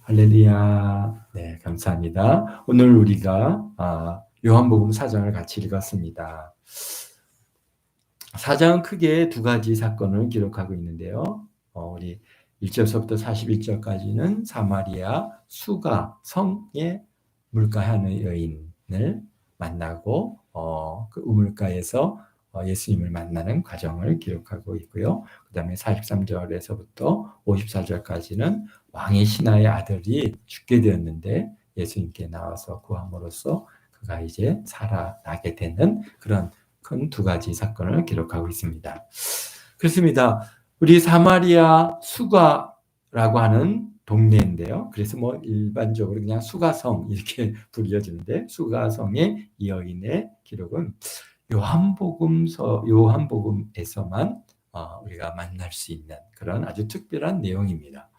할렐루야. 네, 감사합니다. 오늘 우리가 요한복음 4장을 같이 읽었습니다. 4장은 크게 두 가지 사건을 기록하고 있는데요. 우리 1절서부터 41절까지는 사마리아 수가 성에 물가하는 여인을 만나고 그 우물가에서 예수님을 만나는 과정을 기록하고 있고요. 그 다음에 43절에서부터 54절까지는 왕의 신하의 아들이 죽게 되었는데 예수님께 나와서 구함으로써 그가 이제 살아나게 되는 그런 큰 두 가지 사건을 기록하고 있습니다. 그렇습니다. 우리 사마리아 수가라고 하는 동네인데요. 그래서 뭐 일반적으로 그냥 수가성 이렇게 불려지는데 수가성의 이 여인의 기록은 요한복음에서만 우리가 만날 수 있는 그런 아주 특별한 내용입니다.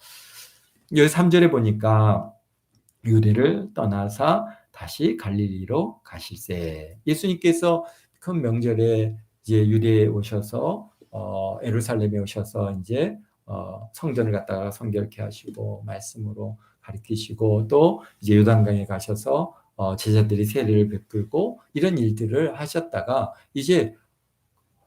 여기 3절에 보니까 유대를 떠나서 다시 갈릴리로 가실세. 예수님께서 큰 명절에 이제 유대에 오셔서 예루살렘에 오셔서 이제 성전을 갖다가 성결케 하시고 말씀으로 가르치시고 또 이제 요단강에 가셔서 제자들이 세례를 베풀고 이런 일들을 하셨다가 이제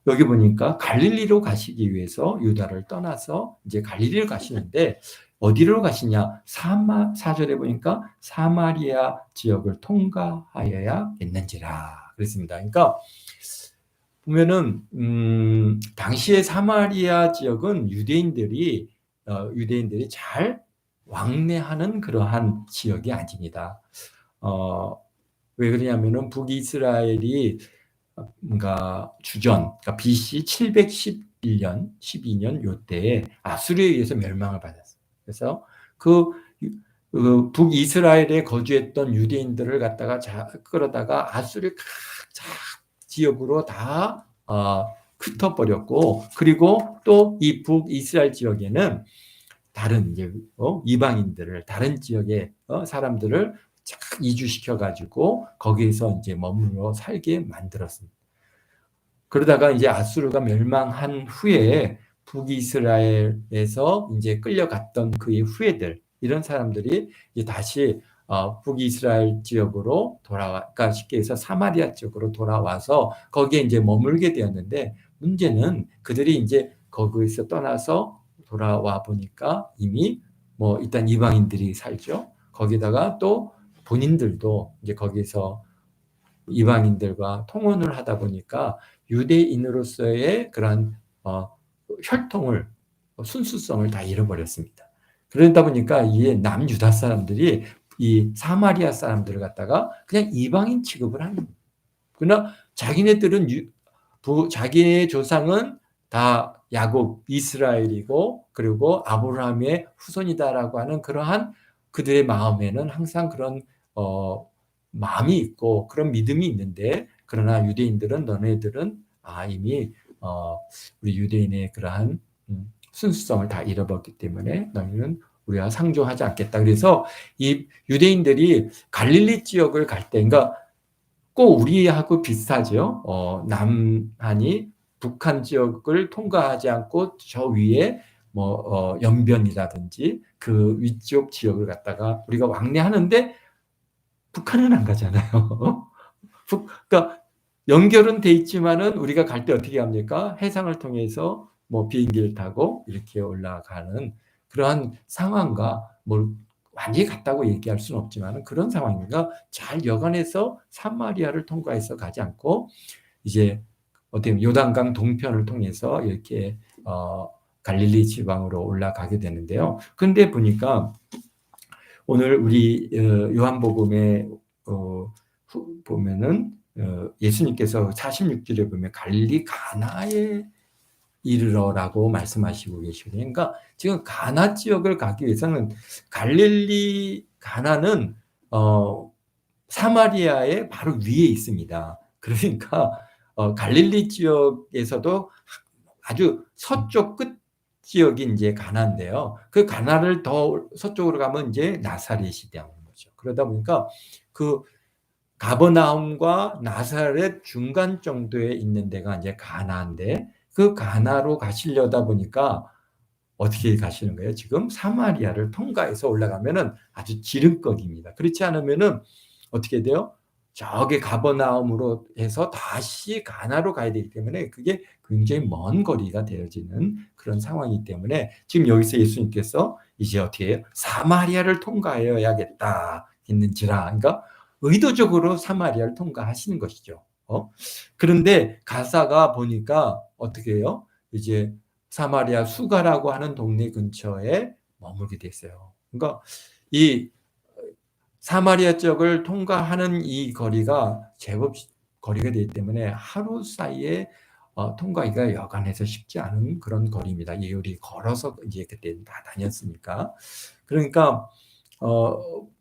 여기 보니까 갈릴리로 가시기 위해서 유다를 떠나서 이제 갈릴리를 가시는데 어디로 가시냐? 4절에 보니까 사마리아 지역을 통과하여야겠는지라 그랬습니다. 그러니까 보면은 당시의 사마리아 지역은 유대인들이 잘 왕래하는 그러한 지역이 아닙니다. 왜 그러냐면은 북이스라엘이 뭔가 그러니까 BC 711년, 12년 요때에 아수르에 의해서 멸망을 받았어요. 그래서 그 북이스라엘에 거주했던 유대인들을 갖다가 끌어다가 아수르 각 지역으로 다 흩어버렸고, 그리고 또 이 북이스라엘 지역에는 다른 이제 이방인들을 다른 지역의 사람들을 쫙 이주시켜 가지고 거기에서 이제 머물러 살게 만들었습니다. 그러다가 이제 아수르가 멸망한 후에 북이스라엘에서 이제 끌려갔던 그의 후예들 이런 사람들이 이제 다시 북이스라엘 지역으로 그러니까 쉽게 해서 사마리아 쪽으로 돌아와서 거기에 이제 머물게 되었는데 문제는 그들이 이제 거기에서 떠나서 돌아와 보니까 이미 뭐 일단 이방인들이 살죠. 거기다가 또 본인들도 이제 거기서 이방인들과 통혼을 하다 보니까 유대인으로서의 그런 혈통을 순수성을 다 잃어버렸습니다. 그러다 보니까 이 남유다 사람들이 이 사마리아 사람들을 갖다가 그냥 이방인 취급을 하는 거예요. 그러나 자기네들은 자기의 조상은 다 야곱 이스라엘이고 그리고 아브라함의 후손이다라고 하는 그러한 그들의 마음에는 항상 그런 마음이 있고 그런 믿음이 있는데 그러나 유대인들은 너네들은 이미 우리 유대인의 그러한 순수성을 다 잃어버렸기 때문에 너희는 우리가 상종하지 않겠다. 그래서 이 유대인들이 갈릴리 지역을 갈 때, 그러니까 꼭 우리하고 비슷하죠. 남한이 북한 지역을 통과하지 않고 저 위에 뭐 연변이라든지 그 위쪽 지역을 갖다가 우리가 왕래하는데 북한은 안 가잖아요. 그러니까 연결은 돼 있지만은 우리가 갈 때 어떻게 합니까? 해상을 통해서 뭐 비행기를 타고 이렇게 올라가는 그러한 상황과 뭘 완전히 같다고 얘기할 수는 없지만 그런 상황인가 잘 여간해서 사마리아를 통과해서 가지 않고 이제 어떻게 보면 요단강 동편을 통해서 이렇게 갈릴리 지방으로 올라가게 되는데요. 근데 보니까 오늘 우리 요한복음에 보면은 예수님께서 46절에 보면 갈릴리 가나에 이르러라고 말씀하시고 계시거든요. 그러니까 지금 가나 지역을 가기 위해서는 갈릴리 가나는 사마리아의 바로 위에 있습니다. 그러니까 갈릴리 지역에서도 아주 서쪽 끝 지역이 이제 가나인데요. 그 가나를 더 서쪽으로 가면 이제 나사렛이 되는 거죠. 그러다 보니까 그 가버나움과 나사렛 중간 정도에 있는 데가 이제 가나인데 그 가나로 가시려다 보니까 어떻게 가시는 거예요? 지금 사마리아를 통과해서 올라가면은 아주 지름거리입니다. 그렇지 않으면은 어떻게 돼요? 저기 가버나움으로 해서 다시 가나로 가야 되기 때문에 그게 굉장히 먼 거리가 되어지는 그런 상황이기 때문에 지금 여기서 예수님께서 이제 어떻게 해요? 사마리아를 통과해야겠다 했는지라, 그러니까 의도적으로 사마리아를 통과하시는 것이죠. 그런데 가사가 보니까 어떻게 해요? 이제 사마리아 수가라고 하는 동네 근처에 머물게 됐어요. 그러니까 이 사마리아 쪽을 통과하는 이 거리가 제법 거리가 되기 때문에 하루 사이에 통과하기가 여간해서 쉽지 않은 그런 거리입니다. 예율이 걸어서 이제 그때 다 다녔으니까. 그러니까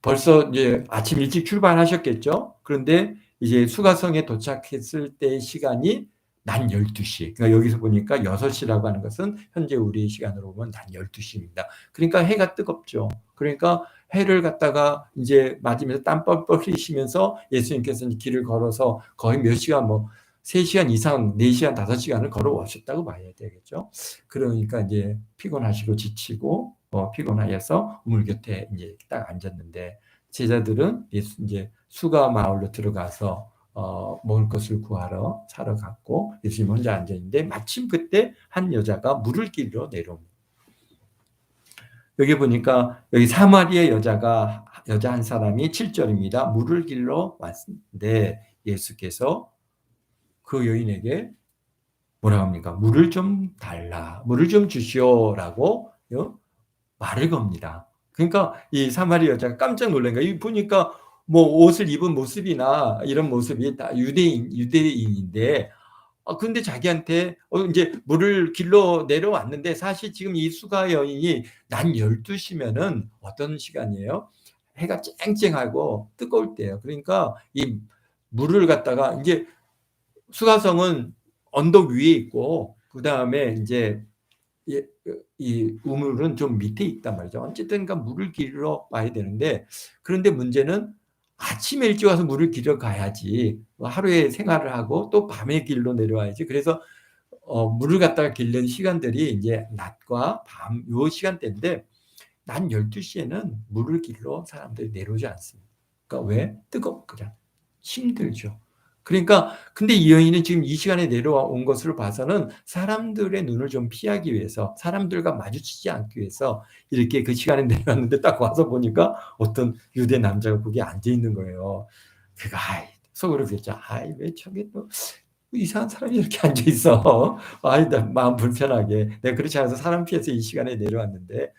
벌써 이제 아침 일찍 출발하셨겠죠. 그런데 이제 수가성에 도착했을 때 시간이 낮 12시. 그러니까 여기서 보니까 6시라고 하는 것은 현재 우리 시간으로 보면 낮 12시입니다. 그러니까 해가 뜨겁죠. 그러니까 해를 갖다가 이제 맞으면서 땀 뻘뻘 흘리시면서 예수님께서 길을 걸어서 거의 몇 시간, 뭐 3시간 이상, 4시간, 5시간을 걸어오셨다고 봐야 되겠죠. 그러니까 이제 피곤하시고 지치고 피곤하여서 우물 곁에 이제 딱 앉았는데, 제자들은 이제 수가 마을로 들어가서 먹을 것을 구하러 사러 갔고 예수님 혼자 앉아 있는데, 마침 그때 한 여자가 물을 끼러 내려옵니다. 여기 보니까 여기 사마리아 여자 한 사람이 7절입니다. 물을 길러 왔는데 예수께서 그 여인에게 뭐라 합니까? 물을 좀 달라, 물을 좀 주시오라고 말을 겁니다. 그러니까 이 사마리아 여자가 깜짝 놀란 거예요. 이 보니까 뭐 옷을 입은 모습이나 이런 모습이 다 유대인인데, 근데 자기한테 이제 물을 길러 내려왔는데, 사실 지금 이 수가 여인이 낮 12시면은 어떤 시간이에요? 해가 쨍쨍하고 뜨거울 때예요. 그러니까 이 물을 갖다가 이제 수가성은 언덕 위에 있고 그다음에 이제 이 우물은 좀 밑에 있단 말이죠. 어쨌든 물을 길러 와야 되는데, 그런데 문제는 아침에 일찍 와서 물을 길러 가야지 하루에 생활을 하고 또 밤에 길러 내려와야지. 그래서 물을 갖다가 길는 시간들이 이제 낮과 밤 요 시간대인데, 낮 12시에는 물을 길러 사람들이 내려오지 않습니다. 그러니까 왜? 뜨겁거든. 힘들죠. 그러니까 근데 이 여인은 지금 이 시간에 내려온 것을 봐서는 사람들의 눈을 좀 피하기 위해서, 사람들과 마주치지 않기 위해서 이렇게 그 시간에 내려왔는데, 딱 와서 보니까 어떤 유대 남자가 거기에 앉아 있는 거예요. 그가 속으로 그랬죠. 왜 저게 또 이상한 사람이 이렇게 앉아 있어. 나 마음 불편하게. 내가 그렇지 않아서 사람 피해서 이 시간에 내려왔는데,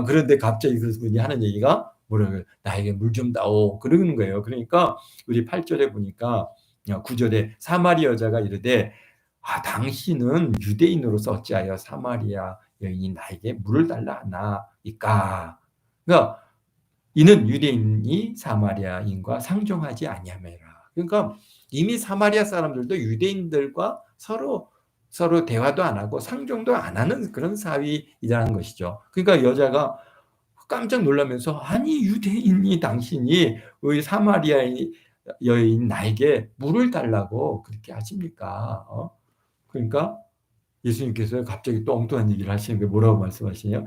그런데 갑자기 그분이 하는 얘기가 뭐라고요? 나에게 물 좀 다오. 그러는 거예요. 그러니까 우리 8절에 보니까, 9절에 사마리아 여자가 이르되, 당신은 유대인으로서 어찌하여 사마리아 여인이 나에게 물을 달라 하나이까. 그러니까 이는 유대인이 사마리아인과 상종하지 아니하매라. 그러니까 이미 사마리아 사람들도 유대인들과 서로 대화도 안 하고 상종도 안 하는 그런 사위이라는 것이죠. 그러니까 여자가 깜짝 놀라면서, 아니 유대인이 당신이 우리 사마리아 여인 나에게 물을 달라고 그렇게 하십니까? 그러니까 예수님께서 갑자기 또 엉뚱한 얘기를 하시는 게, 뭐라고 말씀하시냐?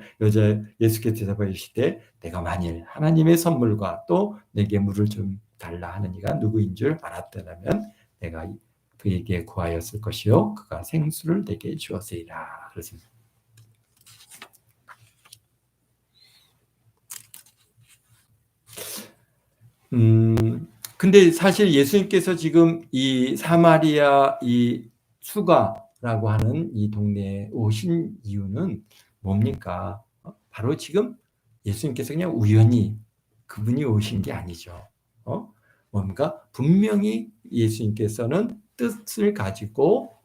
예수께서 대답하시되, 내가 만일 하나님의 선물과 또 내게 물을 좀 달라 하는 이가 누구인 줄 알았더라면 내가 그에게 구하였을 것이요 그가 생수를 내게 주었으리라. 그렇습니다. 근데 사실 예수님께서 지금 이 사마리아 이 수가라고 하는 이 동네에 오신 이유는 뭡니까? 바로 지금 예수님께서 그냥 우연히 그분이 오신 게 아니죠. 뭔가 분명히 예수님께서는 뜻을 가지고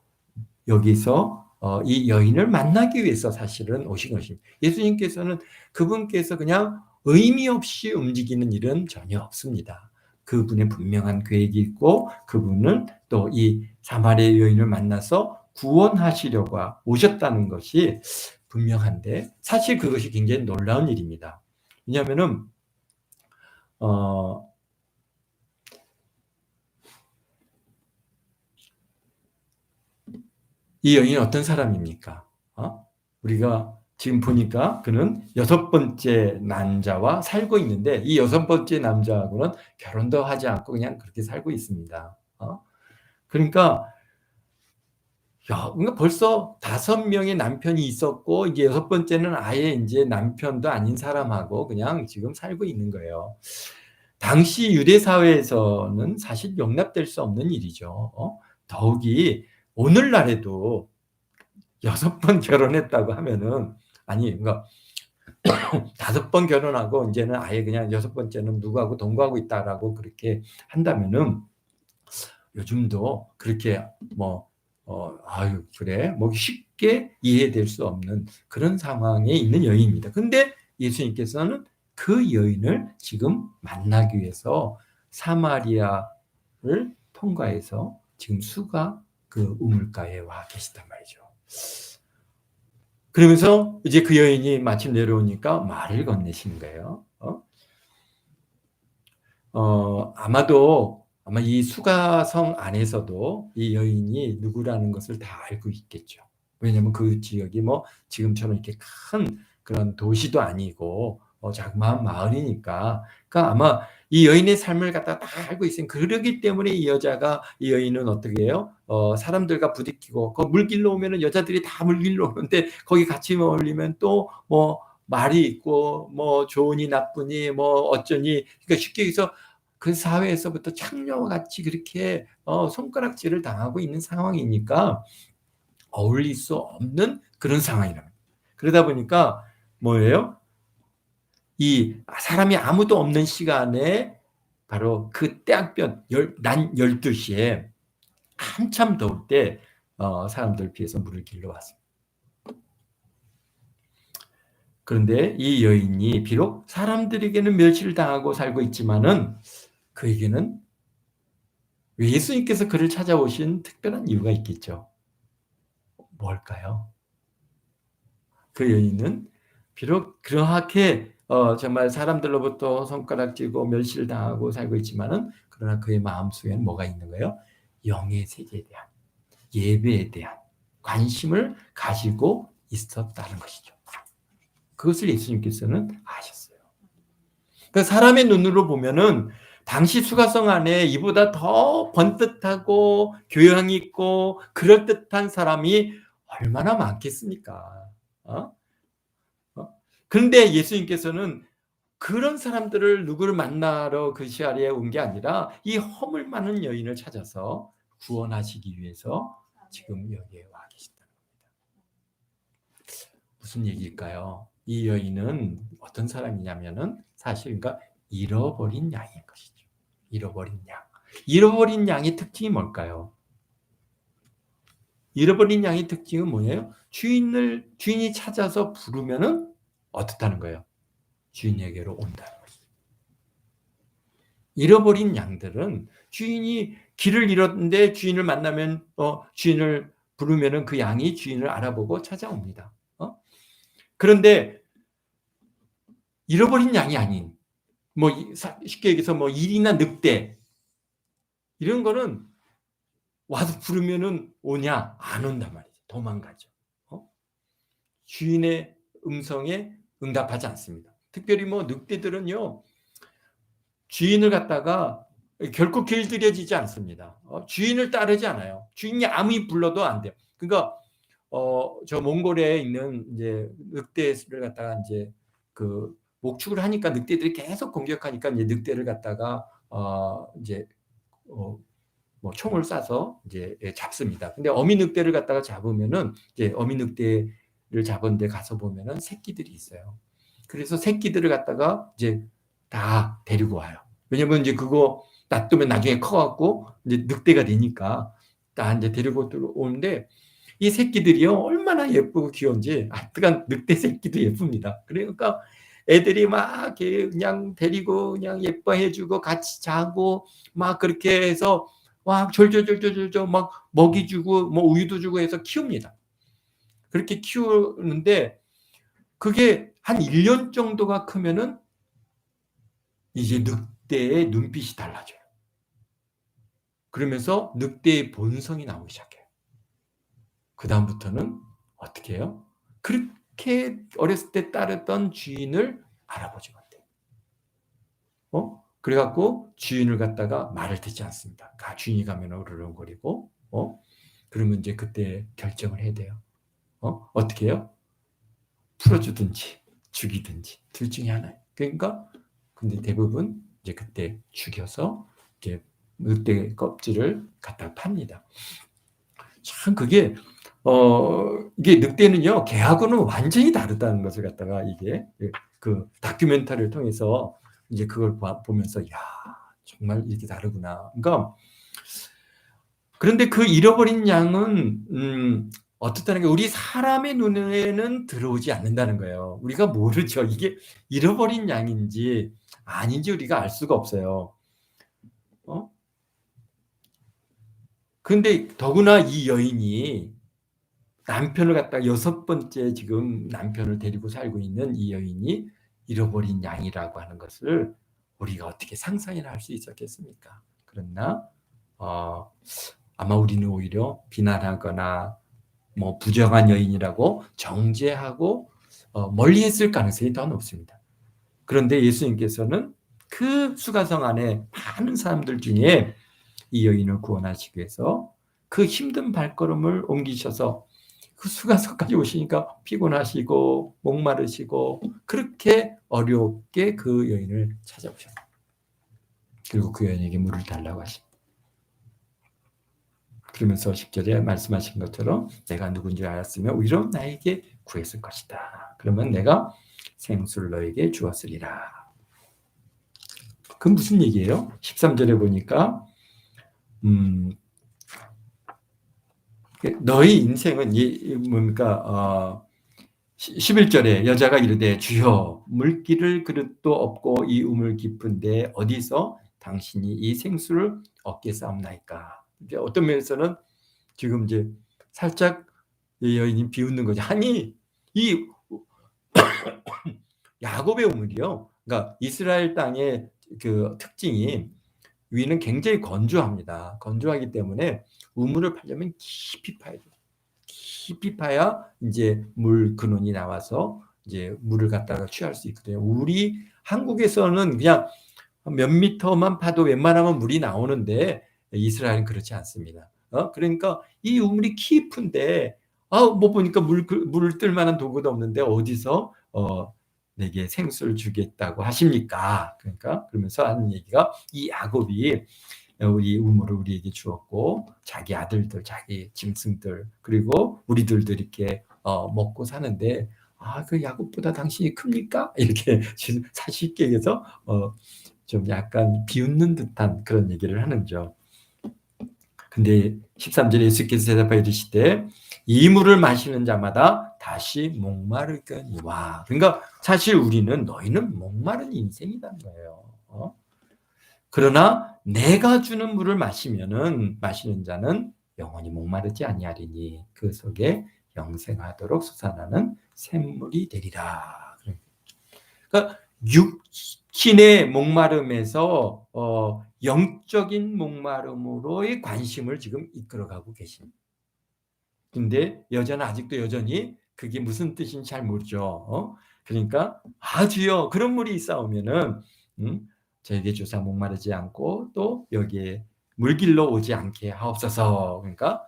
여기서 이 여인을 만나기 위해서 사실은 오신 것입니다. 예수님께서는 그분께서 그냥 의미 없이 움직이는 일은 전혀 없습니다. 그분의 분명한 계획이 있고, 그분은 또 이 사마리아 여인을 만나서 구원하시려고 오셨다는 것이 분명한데, 사실 그것이 굉장히 놀라운 일입니다. 왜냐하면은 어, 이 여인은 어떤 사람입니까? 우리가 지금 보니까 그는 6번째 남자와 살고 있는데 이 6번째 남자하고는 결혼도 하지 않고 그냥 그렇게 살고 있습니다. 그러니까 그러니까 벌써 5명의 남편이 있었고 이제 6번째는 아예 이제 남편도 아닌 사람하고 그냥 지금 살고 있는 거예요. 당시 유대 사회에서는 사실 용납될 수 없는 일이죠. 더욱이 오늘날에도 6번 결혼했다고 하면은 아니 그러니까 5번 결혼하고 이제는 아예 그냥 6번째는 누구하고 동거하고 있다라고 그렇게 한다면은 요즘도 그렇게 뭐 아유 그래 뭐 쉽게 이해될 수 없는 그런 상황에 있는 여인입니다. 근데 예수님께서는 그 여인을 지금 만나기 위해서 사마리아를 통과해서 지금 수가 그 우물가에 와 계시단 말이죠. 그러면서 이제 그 여인이 마침 내려오니까 말을 건네시는 거예요. 아마도 아마 이 수가성 안에서도 이 여인이 누구라는 것을 다 알고 있겠죠. 왜냐하면 그 지역이 뭐 지금처럼 이렇게 큰 그런 도시도 아니고 자그마한 마을이니까. 그러니까 아마 이 여인의 삶을 갖다 다 알고 있으니 그러기 때문에 이 여인은 어떻게 해요? 사람들과 부딪히고 그 물길로 오면은 여자들이 다 물길로 오는데 거기 같이 어울리면 또 뭐 말이 있고 뭐 좋으니 나쁘니 뭐 어쩌니 그러니까 쉽게 해서 그 사회에서부터 창녀와 같이 그렇게 손가락질을 당하고 있는 상황이니까 어울릴 수 없는 그런 상황이랍니다. 그러다 보니까 뭐예요? 이 사람이 아무도 없는 시간에 바로 그 때학변 난 12시에 한참 더울 때 사람들 피해서 물을 길러 왔습니다. 그런데 이 여인이 비록 사람들에게는 멸시를 당하고 살고 있지만은 그에게는 예수님께서 그를 찾아오신 특별한 이유가 있겠죠. 뭘까요? 그 여인은 비록 그렇게 정말 사람들로부터 손가락질고 멸시를 당하고 살고 있지만은 그러나 그의 마음속에는 뭐가 있는 거예요? 영의 세계에 대한 예배에 대한 관심을 가지고 있었다는 것이죠. 그것을 예수님께서는 아셨어요. 그러니까 사람의 눈으로 보면은 당시 수가성 안에 이보다 더 번듯하고 교양 있고 그럴듯한 사람이 얼마나 많겠습니까? 어? 그런데 예수님께서는 그런 사람들을 누구를 만나러 그 시야리에 온 게 아니라 이 허물 많은 여인을 찾아서 구원하시기 위해서 지금 여기에 와 계신다는 겁니다. 무슨 얘기일까요? 이 여인은 어떤 사람이냐면은 사실 그러니까 잃어버린 양인 것이죠. 잃어버린 양. 잃어버린 양의 특징이 뭘까요? 잃어버린 양의 특징은 뭐예요? 주인이 찾아서 부르면은 어떻다는 거예요? 주인에게로 온다는 거죠. 잃어버린 양들은 주인이 길을 잃었는데 주인을 만나면 주인을 부르면은 그 양이 주인을 알아보고 찾아옵니다. 그런데 잃어버린 양이 아닌 뭐 쉽게 얘기해서 뭐 일이나 늑대 이런 거는 와서 부르면은 오냐? 안 온단 말이죠. 도망가죠. 주인의 음성에 응답하지 않습니다. 특별히 뭐 늑대들은요. 주인을 갖다가 결코 길들여지지 않습니다. 주인을 따르지 않아요. 주인이 아무리 불러도 안 돼요. 그러니까 저 몽골에 있는 이제 늑대를 갖다가 이제 그 목축을 하니까 늑대들이 계속 공격하니까 이제 늑대를 갖다가 이제 뭐 총을 쏴서 이제 잡습니다. 근데 어미 늑대를 갖다가 잡으면은 이제 어미 늑대를 잡은 데 가서 보면은 새끼들이 있어요. 그래서 새끼들을 갖다가 이제 다 데리고 와요. 왜냐면 이제 그거 놔두면 나중에 커갖고 이제 늑대가 되니까 다 이제 데리고 오는데 이 새끼들이요 얼마나 예쁘고 귀여운지 하여간 늑대 새끼도 예쁩니다. 그러니까 애들이 막 그냥 데리고 그냥 예뻐해주고 같이 자고 막 그렇게 해서 막 졸졸졸졸졸 막 먹이 주고 뭐 우유도 주고 해서 키웁니다. 그렇게 키우는데 그게 한 1년 정도가 크면은 이제 늑대의 눈빛이 달라져요. 그러면서 늑대의 본성이 나오기 시작해요. 그 다음부터는 어떻게 해요? 그렇게 어렸을 때 따르던 주인을 알아보지 못해. 그래갖고 주인을 갖다가 말을 듣지 않습니다. 주인이 가면 으르렁거리고, 그러면 이제 그때 결정을 해야 돼요. 어떻게 해요? 풀어주든지 죽이든지 둘 중에 하나예요. 그러니까 근데 대부분 이제 그때 죽여서 이제 늑대 껍질을 갖다 팝니다. 참 그게 이게 늑대는요 개하고는 완전히 다르다는 것을 갖다가 이게 그 다큐멘터리를 통해서 이제 그걸 보면서 야 정말 이렇게 다르구나. 그러니까 그런데 그 잃어버린 양은 어떻다는 게 우리 사람의 눈에는 들어오지 않는다는 거예요. 우리가 모르죠. 이게 잃어버린 양인지 아닌지 우리가 알 수가 없어요. 근데 더구나 이 여인이 남편을 갖다가 6번째 지금 남편을 데리고 살고 있는 이 여인이 잃어버린 양이라고 하는 것을 우리가 어떻게 상상이나 할 수 있었겠습니까? 그러나 아마 우리는 오히려 비난하거나 뭐 부정한 여인이라고 정죄하고 멀리 했을 가능성이 더 높습니다. 그런데 예수님께서는 그 수가성 안에 많은 사람들 중에 이 여인을 구원하시기 위해서 그 힘든 발걸음을 옮기셔서 그 수가성까지 오시니까 피곤하시고 목마르시고 그렇게 어렵게 그 여인을 찾아오셨어요. 그리고 그 여인에게 물을 달라고 하십니다. 그러면서 10절에 말씀하신 것처럼 내가 누군지 알았으면 오히려 나에게 구했을 것이다. 그러면 내가 생수를 너에게 주었으리라. 그건 무슨 얘기예요? 13절에 보니까 너희 인생은 뭡니까? 11절에 여자가 이르되 주여 물기를 그릇도 없고 이 우물 깊은데 어디서 당신이 이 생수를 얻겠사옵나이까. 어떤 면에서는 지금 이제 살짝 이 여인이 비웃는 거죠. 아니 이 야곱의 우물이요. 그러니까 이스라엘 땅의 그 특징이 위는 굉장히 건조합니다. 건조하기 때문에 우물을 파려면 깊이 파야 돼요. 깊이 파야 이제 물 근원이 나와서 이제 물을 갖다가 취할 수 있거든요. 우리 한국에서는 그냥 몇 미터만 파도 웬만하면 물이 나오는데 이스라엘은 그렇지 않습니다. 그러니까 이 우물이 깊은데 뭐 보니까 물을 뜰 만한 도구도 없는데 어디서 내게 생수를 주겠다고 하십니까? 그러니까 그러면서 하는 얘기가 이 야곱이 우리 우물을 우리에게 주었고 자기 아들들, 자기 짐승들 그리고 우리들도 이렇게 먹고 사는데 그 야곱보다 당신이 큽니까? 이렇게 사실게 해서 좀 약간 비웃는 듯한 그런 얘기를 하는죠. 근데 13절에 예수께서 대답하여 이르시되 이 물을 마시는 자마다 다시 목마르거니와. 그러니까 사실 우리는 너희는 목마른 인생이란 거예요. 그러나 내가 주는 물을 마시는 자는 영원히 목마르지 아니하리니 그 속에 영생하도록 솟아나는 샘물이 되리라. 그러니까 육신의 목마름에서 영적인 목마름으로의 관심을 지금 이끌어가고 계십니다. 근데 아직도 여전히 그게 무슨 뜻인지 잘 모르죠. 그러니까 주여 그런 물이 있사오면은 저에게 주사 목마르지 않고 또 여기에 물길로 오지 않게 하옵소서. 그러니까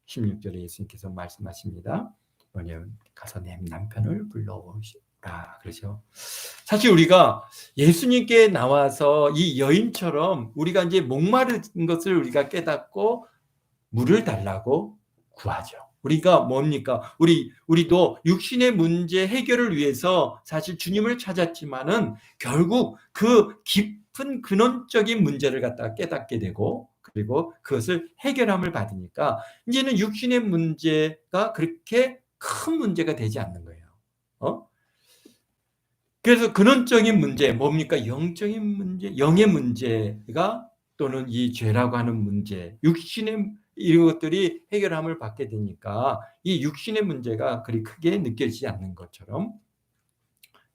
16절에 예수님께서 말씀하십니다. 뭐냐면 가서 내 남편을 불러오시라 그러죠. 사실 우리가 예수님께 나와서 이 여인처럼 우리가 이제 목마른 것을 우리가 깨닫고 물을 달라고 구하죠. 우리가 뭡니까? 우리도 육신의 문제 해결을 위해서 사실 주님을 찾았지만은 결국 그 깊은 근원적인 문제를 갖다가 깨닫게 되고 그리고 그것을 해결함을 받으니까 이제는 육신의 문제가 그렇게 큰 문제가 되지 않는 거예요. 그래서 근원적인 문제 뭡니까? 영적인 문제, 영의 문제가 또는 이 죄라고 하는 문제, 육신의 이런 것들이 해결함을 받게 되니까 이 육신의 문제가 그리 크게 느껴지지 않는 것처럼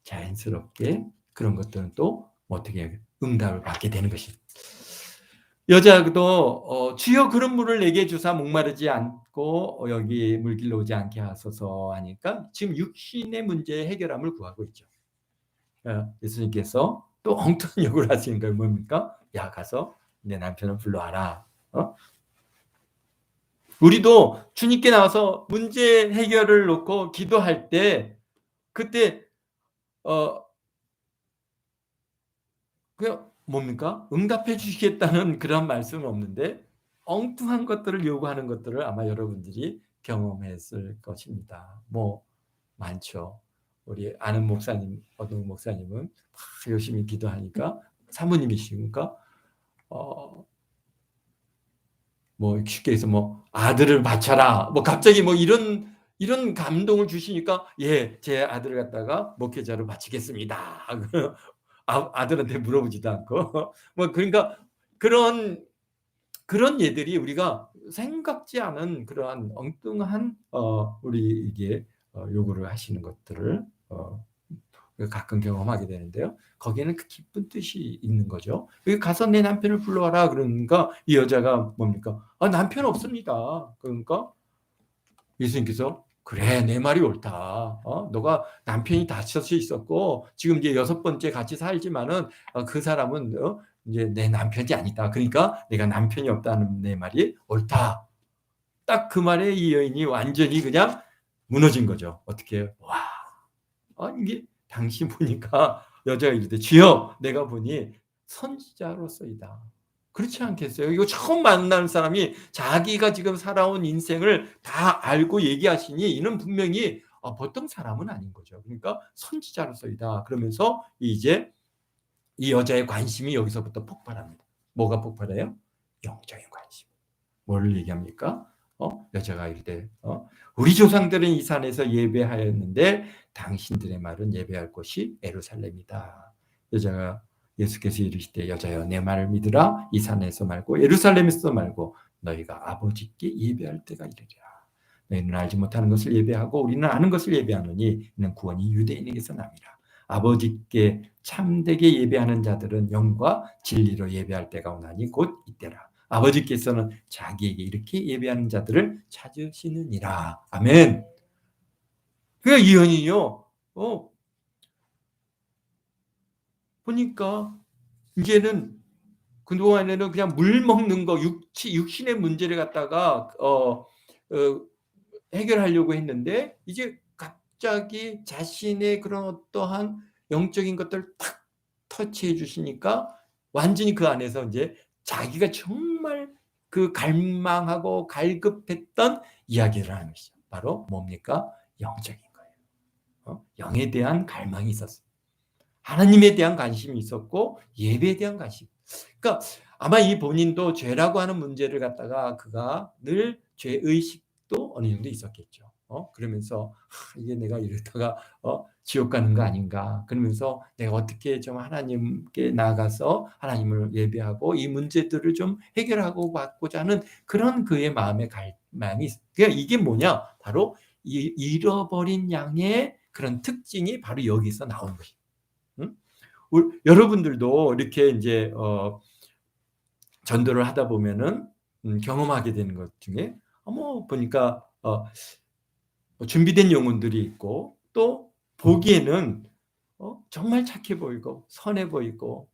자연스럽게 그런 것들은 또 어떻게 응답을 받게 되는 것입니다. 여자도 주여 그런 물을 내게 주사 목마르지 않고 여기 물길로 오지 않게 하소서 하니까 지금 육신의 문제 해결함을 구하고 있죠. 예수님께서 또 엉뚱한 요구를 하시는 거예요. 뭡니까? 야 가서 내 남편을 불러와라. 우리도 주님께 나와서 문제 해결을 놓고 기도할 때 그때 그냥 뭡니까? 응답해 주시겠다는 그런 말씀은 없는데 엉뚱한 것들을 요구하는 것들을 아마 여러분들이 경험했을 것입니다. 뭐 많죠. 우리 아는 목사님, 어떤 목사님은 막 열심히 기도하니까 사모님이시니까 뭐 쉽게 해서 뭐 아들을 바쳐라. 뭐 갑자기 뭐 이런 감동을 주시니까 예, 제 아들을 갖다가 목회자로 바치겠습니다. 아들한테 물어보지도 않고 뭐 그러니까 그런 예들이 우리가 생각지 않은 그러한 엉뚱한 우리 이게 요구를 하시는 것들을 가끔 경험하게 되는데요. 거기에는 그 깊은 뜻이 있는 거죠. 여기 가서 내 남편을 불러와라 그러니까 이 여자가 뭡니까? 아, 남편 없습니다. 그러니까 예수님께서 그래 내 말이 옳다. 너가 남편이 다쳐서 있었고 지금 이제 6번째 같이 살지만은 그 사람은 이제 내 남편이 아니다. 그러니까 내가 남편이 없다는 내 말이 옳다. 딱 그 말에 이 여인이 완전히 그냥 무너진 거죠. 어떻게 해요? 와, 이게 당신 보니까 여자가 이르되 주여 내가 보니 선지자로서이다. 그렇지 않겠어요? 이거 처음 만나는 사람이 자기가 지금 살아온 인생을 다 알고 얘기하시니 이는 분명히 보통 사람은 아닌 거죠. 그러니까 선지자로서이다. 그러면서 이제 이 여자의 관심이 여기서부터 폭발합니다. 뭐가 폭발해요? 영적인 관심. 뭘 얘기합니까? 여자가 이르되 우리 조상들은 이 산에서 예배하였는데 당신들의 말은 예배할 곳이 예루살렘이다. 여자가 예수께서 이르시되 여자여 내 말을 믿으라. 이 산에서 말고 예루살렘에서 말고 너희가 아버지께 예배할 때가 이르리라. 너희는 알지 못하는 것을 예배하고 우리는 아는 것을 예배하노니 이는 구원이 유대인에게서 남이라. 아버지께 참되게 예배하는 자들은 영과 진리로 예배할 때가 오나니 곧 이때라. 아버지께서는 자기에게 이렇게 예배하는 자들을 찾으시느니라. 아멘. 그러니까 이 여인이요. 보니까 이제는 그동안에는 그냥 물 먹는 거 육신의 문제를 갖다가 해결하려고 했는데 이제 갑자기 자신의 그런 어떠한 영적인 것들을 탁 터치해 주시니까 완전히 그 안에서 이제 자기가 정말 그 갈망하고 갈급했던 이야기를 하는 것이죠. 바로 뭡니까? 영적인 거예요. 영에 대한 갈망이 있었어요. 하나님에 대한 관심이 있었고 예배에 대한 관심. 그러니까 아마 이 본인도 죄라고 하는 문제를 갖다가 그가 늘 죄의식도 어느 정도 있었겠죠. 그러면서 이게 내가 이러다가 지옥 가는 거 아닌가. 그러면서 내가 어떻게 좀 하나님께 나아가서 하나님을 예배하고 이 문제들을 좀 해결하고 받고자 하는 그런 그의 마음의 갈망이 있어요. 그러니까 이게 뭐냐? 바로 잃어버린 양의 그런 특징이 바로 여기서 나온 것이에요. 여러분들도 이렇게 이제 전도를 하다 보면은 경험하게 되는 것 중에 보니까 준비된 영혼들이 있고 또 보기에는 정말 착해 보이고 선해 보이고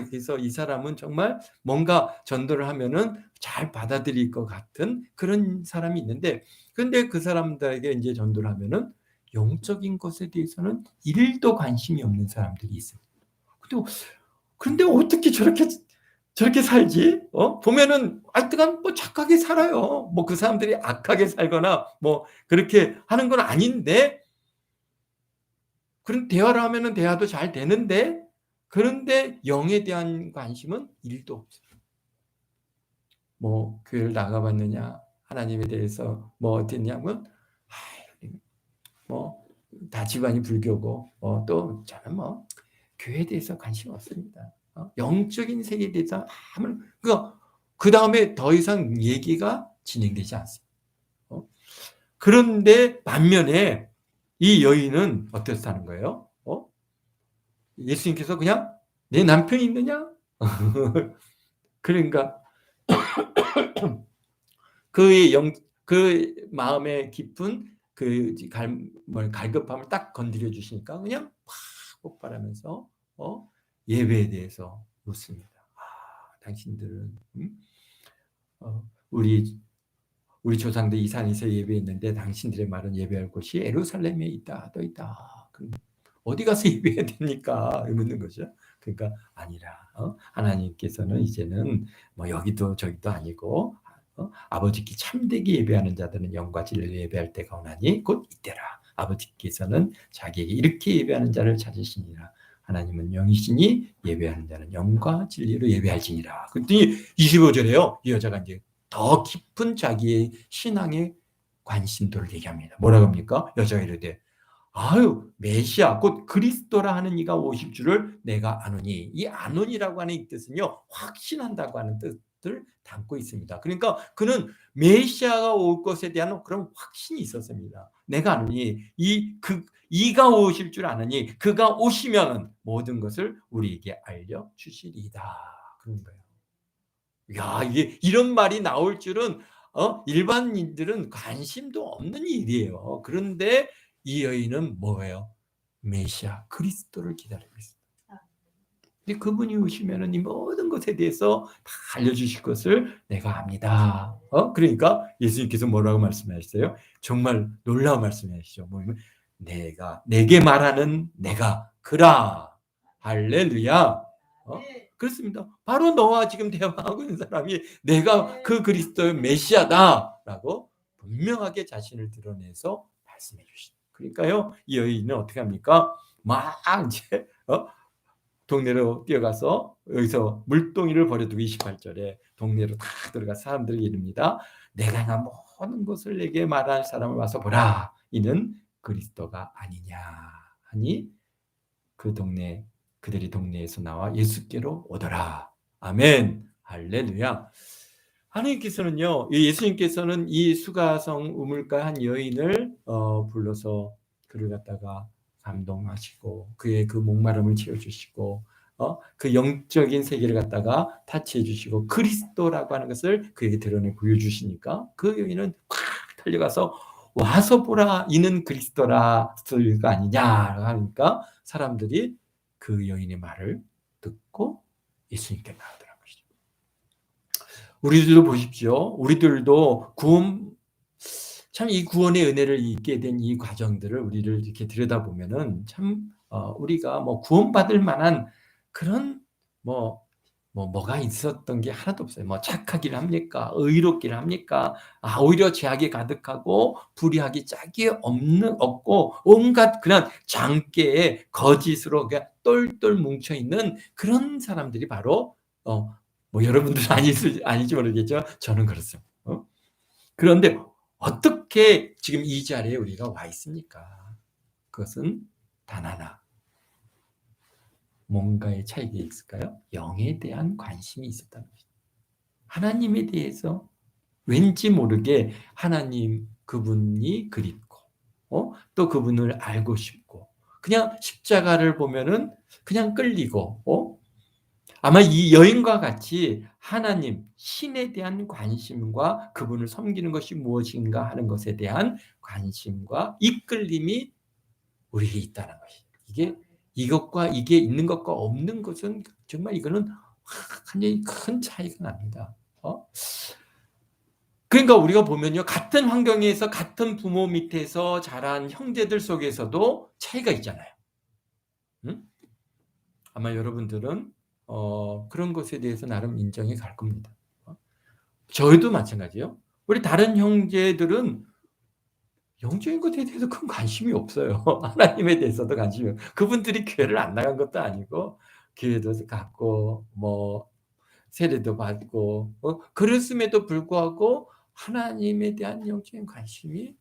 그래서 이 사람은 정말 뭔가 전도를 하면은 잘 받아들일 것 같은 그런 사람이 있는데 근데 그 사람들에게 이제 전도를 하면은 영적인 것에 대해서는 1도 관심이 없는 사람들이 있어요. 근데 어떻게 저렇게 살지? 보면은 하여튼간 뭐 착하게 살아요. 뭐 그 사람들이 악하게 살거나 뭐 그렇게 하는 건 아닌데 그런 대화를 하면은 대화도 잘 되는데 그런데 영에 대한 관심은 1도 없어요. 뭐 교회를 나가봤느냐? 하나님에 대해서 뭐 어땠냐면 뭐 다 집안이 불교고 또 저는 뭐 교회에 대해서 관심 없습니다. 영적인 세계에 대해서 아무 그 다음에 더 이상 얘기가 진행되지 않습니다. 그런데 반면에 이 여인은 어떻다는 거예요? 예수님께서 그냥 내 남편이 있느냐? 그러니까 그의 그 마음의 깊은 그 갈급함을 딱 건드려 주시니까 그냥 팍 폭발하면서 예배에 대해서 묻습니다. 당신들은 우리 조상들 이 산에서 예배했는데 당신들의 말은 예배할 곳이 예루살렘에 있다, 또 있다. 그럼 어디 가서 예배해야 됩니까? 묻는 거죠. 그러니까 아니라 하나님께서는 이제는 뭐 여기도 저기도 아니고 아버지께 참되게 예배하는 자들은 영과 진리로 예배할 때가 오나니 곧 이때라. 아버지께서는 자기에게 이렇게 예배하는 자를 찾으시니라. 하나님은 영이시니 예배하는 자는 영과 진리로 예배할지니라. 그랬더니 25절에요. 이 여자가 이제 더 깊은 자기의 신앙의 관심도를 얘기합니다. 뭐라고 합니까? 여자가 이르되 아유 메시아 곧 그리스도라 하는 이가 오실 줄을 내가 아노니. 이 아노니라고 하는 이 뜻은요 확신한다고 하는 뜻을 담고 있습니다. 그러니까 그는 메시아가 올 것에 대한 그런 확신이 있었습니다. 내가 아노니 이가 오실 줄 아느니 그가 오시면 모든 것을 우리에게 알려주시리이다. 그런 거예요. 야, 이게 이런 말이 나올 줄은 일반인들은 관심도 없는 일이에요. 그런데 이 여인은 뭐예요? 메시아 그리스도를 기다리고 있습니다. 근데 그분이 오시면은 이 모든 것에 대해서 다 알려주실 것을 내가 압니다. 그러니까 예수님께서 뭐라고 말씀하셨어요? 정말 놀라운 말씀하시죠. 뭐냐면 내게 말하는 내가 그라. 할렐루야. 그렇습니다. 바로 너와 지금 대화하고 있는 사람이 내가 그 그리스도의 메시아다라고 분명하게 자신을 드러내서 말씀해 주십니다. 그러니까요, 이 여인은 어떻게 합니까? 막 이제 동네로 뛰어가서 여기서 물동이를 버려두고 28절에 동네로 다 들어가 사람들을 이릅니다. 내가 나 모든 것을 내게 말할 사람을 와서 보라. 이는 그리스도가 아니냐 하니 그들이 동네에서 나와 예수께로 오더라. 아멘. 할렐루야. 하나님께서는요, 예수님께서는 이 수가성 우물가 한 여인을 불러서 그를 갖다가 감동하시고 그의 그 목마름을 채워주시고 그 영적인 세계를 갖다가 타치해 주시고 그리스도라고 하는 것을 그에게 드러내 보여주시니까 그 여인은 팍 달려가서 와서 보라 이는 그리스도가 아니냐 하니까 사람들이 그 여인의 말을 듣고 예수님께 나오더라고요. 우리들도 보십시오. 우리들도 참 이 구원의 은혜를 잊게 된 이 과정들을 우리를 이렇게 들여다보면은 참 우리가 뭐 구원받을 만한 그런 뭐가 있었던 게 하나도 없어요. 뭐 착하기를 합니까? 의롭기를 합니까? 오히려 죄악이 가득하고 불의하기 짝이 없고 온갖 그냥 장깨에 거짓으로 그냥 똘똘 뭉쳐 있는 그런 사람들이 바로 뭐 여러분들은 아닐지 모르겠죠. 저는 그렇습니다. 그런데 어떻게 지금 이 자리에 우리가 와 있습니까? 그것은 단 하나. 뭔가의 차이가 있을까요? 영에 대한 관심이 있었다는 것입니다. 하나님에 대해서 왠지 모르게 하나님 그분이 그립고 또 그분을 알고 싶고 그냥 십자가를 보면은 그냥 끌리고 아마 이 여인과 같이 하나님 신에 대한 관심과 그분을 섬기는 것이 무엇인가 하는 것에 대한 관심과 이끌림이 우리에게 있다는 것입니다. 이게 있는 것과 없는 것은 정말 이거는 굉장히 큰 차이가 납니다. 그러니까 우리가 보면요, 같은 환경에서 같은 부모 밑에서 자란 형제들 속에서도 차이가 있잖아요. 응? 아마 여러분들은 그런 것에 대해서 나름 인정이 갈 겁니다. 저희도 마찬가지예요. 우리 다른 형제들은 영적인 것에 대해서 큰 관심이 없어요. 하나님에 대해서도 관심이 없어요. 그분들이 교회를 안 나간 것도 아니고 교회도 갔고 뭐 세례도 받고 그랬음에도 불구하고 하나님에 대한 영적인 관심이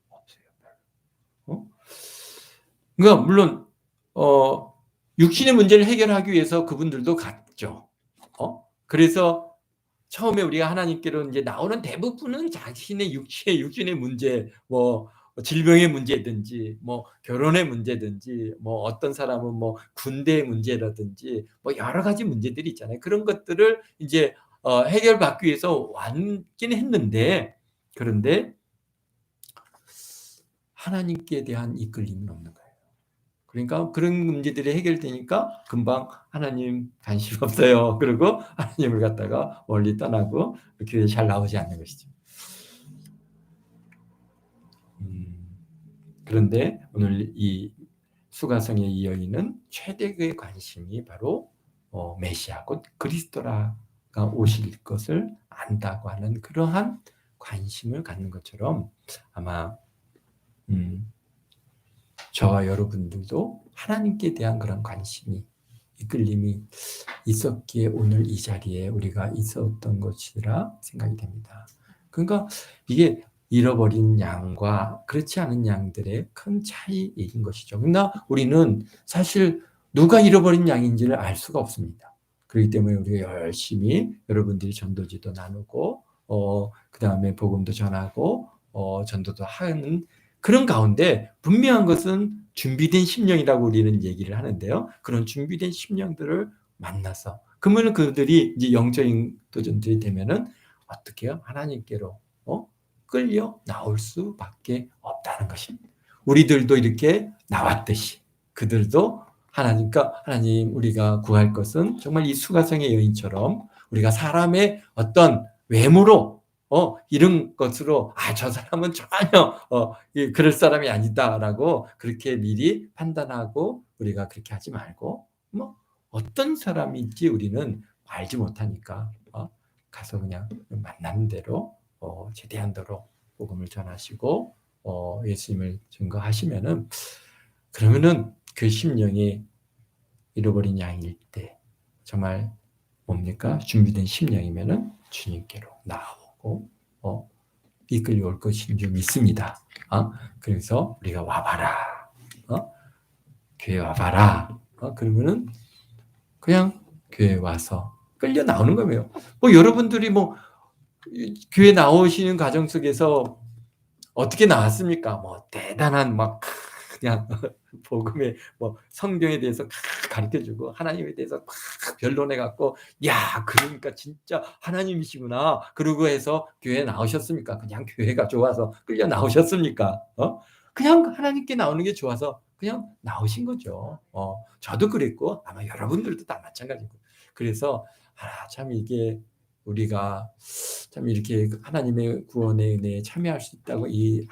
없어요. 그러니까 물론 육신의 문제를 해결하기 위해서 그분들도 갔죠. 그래서 처음에 우리가 하나님께로 이제 나오는 대부분은 자신의 육신의 문제, 질병의 문제든지 뭐 결혼의 문제든지 뭐 어떤 사람은 뭐 군대의 문제라든지 뭐 여러 가지 문제들이 있잖아요. 그런 것들을 이제 해결받기 위해서 왔긴 했는데, 그런데 하나님께 대한 이끌림은 없는 거예요. 그러니까 그런 문제들이 해결되니까 금방 하나님 관심 없어요. 그리고 하나님을 갖다가 멀리 떠나고 교회 잘 나오지 않는 것이죠. 그런데 오늘 이 수가성의 이 여인은 최대의 관심이 바로 메시아 곧 그리스도라가 오실 것을 안다고 하는 그러한 관심을 갖는 것처럼, 아마 저와 여러분들도 하나님께 대한 그런 관심이, 이끌림이 있었기에 오늘 이 자리에 우리가 있었던 것이라 생각이 됩니다. 그러니까 이게 잃어버린 양과 그렇지 않은 양들의 큰 차이인 것이죠. 그러나 우리는 사실 누가 잃어버린 양인지를 알 수가 없습니다. 그렇기 때문에 우리가 열심히 여러분들이 전도지도 나누고 그 다음에 복음도 전하고 전도도 하는 그런 가운데 분명한 것은 준비된 심령이라고 우리는 얘기를 하는데요. 그런 준비된 심령들을 만나서, 그러면 그들이 이제 영적인 도전들이 되면은 어떻게 해요? 하나님께로 끌려 나올 수밖에 없다는 것입니다. 우리들도 이렇게 나왔듯이 그들도 하나님과, 하나님 우리가 구할 것은 정말 이 수가성의 여인처럼 우리가 사람의 어떤 외모로 이런 것으로 저 사람은 전혀 그럴 사람이 아니다라고 그렇게 미리 판단하고 우리가 그렇게 하지 말고, 뭐 어떤 사람인지 우리는 알지 못하니까 가서 그냥 만나는 대로 최대한 대로 복음을 전하시고 예수님을 증거하시면은, 그러면은 그 심령이 잃어버린 양일 때 정말 뭡니까? 준비된 심령이면은 주님께로 나오고 이끌려 올 것인 줄 믿습니다. 그래서 우리가 와봐라, 교회 와봐라. 그러면은 그냥 교회 와서 끌려 나오는 거예요. 뭐 여러분들이 뭐 교회 나오시는 과정 속에서 어떻게 나왔습니까? 뭐 대단한 막 그냥 복음의 뭐 성경에 대해서 가르쳐주고 하나님에 대해서 변론해 갖고 그러니까 진짜 하나님이시구나 그러고 해서 교회 나오셨습니까? 그냥 교회가 좋아서 끌려 나오셨습니까? 그냥 하나님께 나오는 게 좋아서 그냥 나오신 거죠. 저도 그랬고 아마 여러분들도 다 마찬가지고. 그래서 참 이게 우리가 참 이렇게 하나님의 구원의 은혜에 참여할 수 있다고 이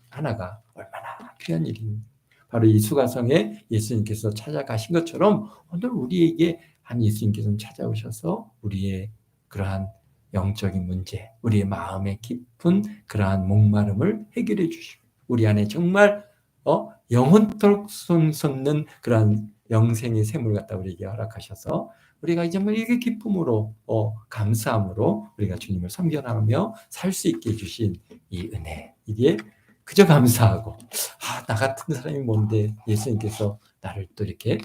하나가 얼마나 귀한 일입니다. 바로 이 수가성에 예수님께서 찾아가신 것처럼 오늘 우리에게 한 예수님께서는 찾아오셔서 우리의 그러한 영적인 문제, 우리의 마음의 깊은 그러한 목마름을 해결해 주시고 우리 안에 정말 영혼토록 솟는 그러한 영생의 샘을 갖다 우리에게 허락하셔서 우리가 이제 이게 기쁨으로 감사함으로 우리가 주님을 섬겨나가며 살 수 있게 해주신 이 은혜, 이게 그저 감사하고 나 같은 사람이 뭔데 예수님께서 나를 또 이렇게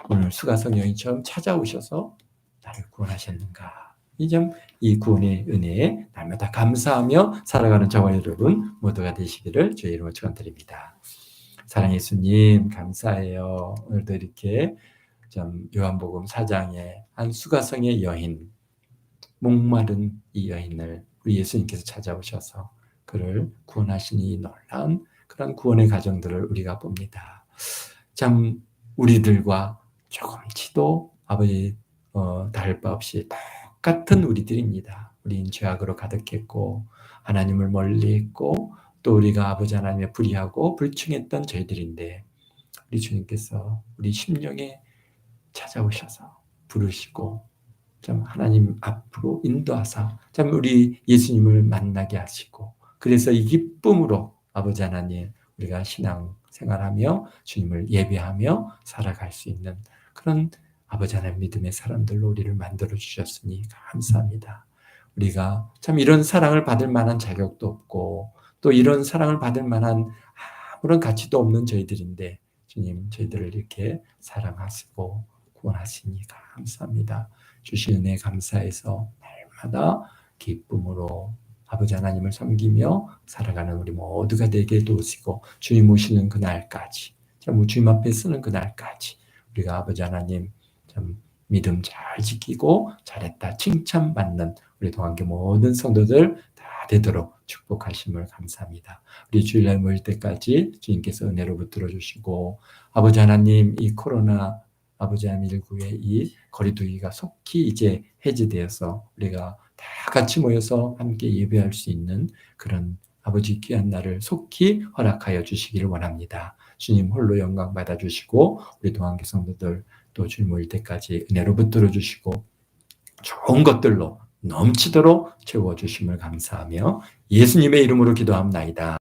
오늘 수가성 여인처럼 찾아오셔서 나를 구원하셨는가. 이 구원의 은혜에 날마다 감사하며 살아가는 저와 여러분 모두가 되시기를 주의 이름으로 축원드립니다. 사랑의 예수님 감사해요. 오늘도 이렇게 요한복음 4장에 한 수가성의 여인, 목마른 이 여인을 우리 예수님께서 찾아오셔서 그를 구원하신 이 놀라운 그런 구원의 과정들을 우리가 봅니다. 참 우리들과 조금치도 아버지 다를 바 없이 똑같은 우리들입니다. 우린 죄악으로 가득했고 하나님을 멀리했고 또 우리가 아버지 하나님의 불의하고 불충했던 저희들인데 우리 주님께서 우리 심령에 찾아오셔서 부르시고 좀 하나님 앞으로 인도하사 참 우리 예수님을 만나게 하시고, 그래서 이 기쁨으로 아버지 하나님 우리가 신앙 생활하며 주님을 예배하며 살아갈 수 있는 그런 아버지 하나님 믿음의 사람들로 우리를 만들어 주셨으니 감사합니다. 우리가 참 이런 사랑을 받을 만한 자격도 없고 또 이런 사랑을 받을 만한 아무런 가치도 없는 저희들인데 주님 저희들을 이렇게 사랑하시고 구원하시니 감사합니다. 주신 은혜 감사해서 날마다 기쁨으로 아버지 하나님을 섬기며 살아가는 우리 모두가 되게 도우시고 주님 오시는 그날까지 참 주님 앞에 서는 그날까지 우리가 아버지 하나님 참 믿음 잘 지키고 잘했다 칭찬받는 우리 동안교 모든 성도들 다 되도록 축복하심을 감사합니다. 우리 주일날 모일 때까지 주님께서 은혜로 붙들어 주시고 아버지 하나님 이 코로나 아버지 하나님 19의 이 거리두기가 속히 이제 해제되어서 우리가 다 같이 모여서 함께 예배할 수 있는 그런 아버지 귀한 날을 속히 허락하여 주시기를 원합니다. 주님 홀로 영광 받아주시고 우리 동안교 성도들 또 주님 모일 때까지 은혜로 붙들어 주시고 좋은 것들로 넘치도록 채워주심을 감사하며 예수님의 이름으로 기도합나이다.